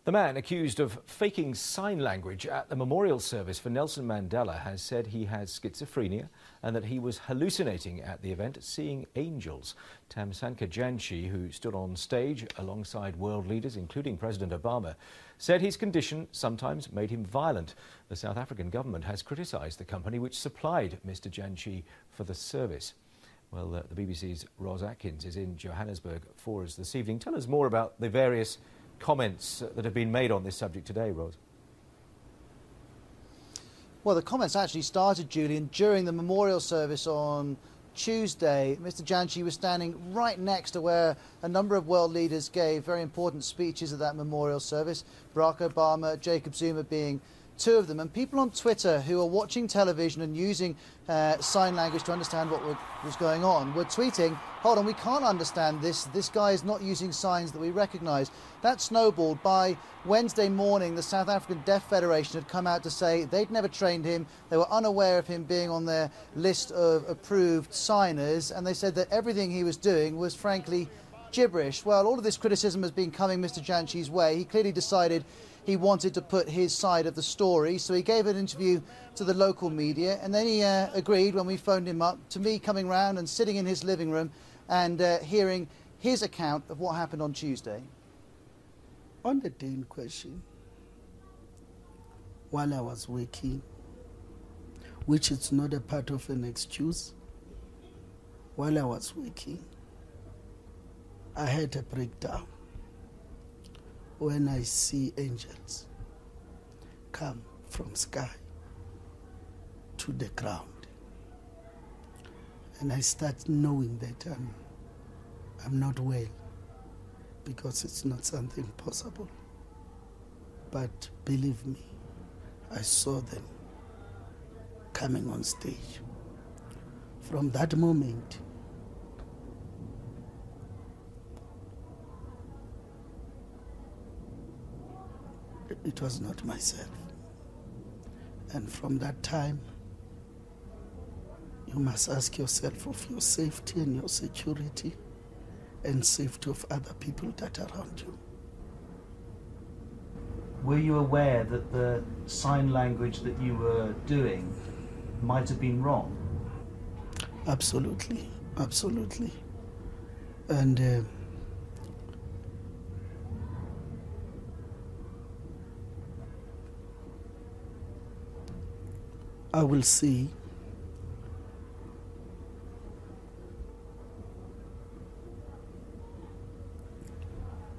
The man accused of faking sign language at the memorial service for Nelson Mandela has said he has schizophrenia and that he was hallucinating at the event, seeing angels. Tamsanqa Janshi, who stood on stage alongside world leaders, including President Obama, said his condition sometimes made him violent. The South African government has criticised the company which supplied Mr. Janshi for the service. Well, the BBC's Ros Atkins is in Johannesburg for us this evening. Tell us more about the various comments that have been made on this subject today, Ros. Well, the comments actually started, Julian, during the memorial service on Tuesday. Mr. Janshi was standing right next to where a number of world leaders gave very important speeches at that memorial service, Barack Obama, Jacob Zuma being two of them. And people on Twitter who are watching television and using sign language to understand what was going on were tweeting, hold on, we can't understand this. This guy is not using signs that we recognise. That snowballed. By Wednesday morning, the South African Deaf Federation had come out to say they'd never trained him. They were unaware of him being on their list of approved signers, and they said that everything he was doing was frankly gibberish. Well, all of this criticism has been coming Mr. Janshi's way. He clearly decided he wanted to put his side of the story, so he gave an interview to the local media, and then he agreed, when we phoned him up, to me coming round and sitting in his living room and hearing his account of what happened on Tuesday. On the day in question, while I was working, which is not a part of an excuse, while I was working, I had a breakdown when I see angels come from sky to the ground. And I start knowing that I'm not well, because it's not something possible. But believe me, I saw them coming on stage. From that moment, it was not myself. And from that time, you must ask yourself of your safety and your security and safety of other people that are around you. Were you aware that the sign language that you were doing might have been wrong? Absolutely, absolutely. And I will see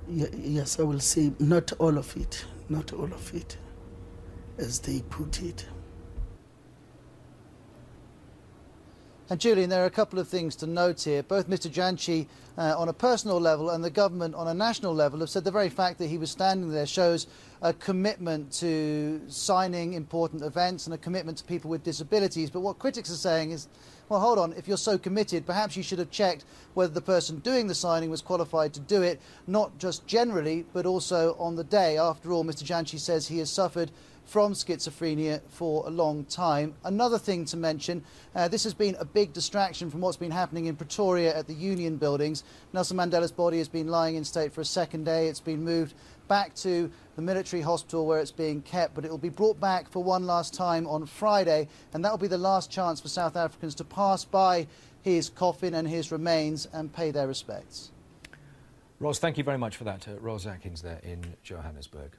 yes, I will say not all of it, as they put it. And Julian, there are a couple of things to note here. Both Mr. Janshi on a personal level and the government on a national level have said the very fact that he was standing there shows a commitment to signing important events and a commitment to people with disabilities. But what critics are saying is, well, hold on, if you're so committed, perhaps you should have checked whether the person doing the signing was qualified to do it, not just generally, but also on the day. After all, Mr. Janshi says he has suffered from schizophrenia for a long time. Another thing to mention, this has been a big distraction from what's been happening in Pretoria at the Union buildings. Nelson Mandela's body has been lying in state for a second day. It's been moved back to the military hospital where it's being kept, but it will be brought back for one last time on Friday, and that will be the last chance for South Africans to pass by his coffin and his remains and pay their respects. Ros, thank you very much for that. Ros Atkins there in Johannesburg.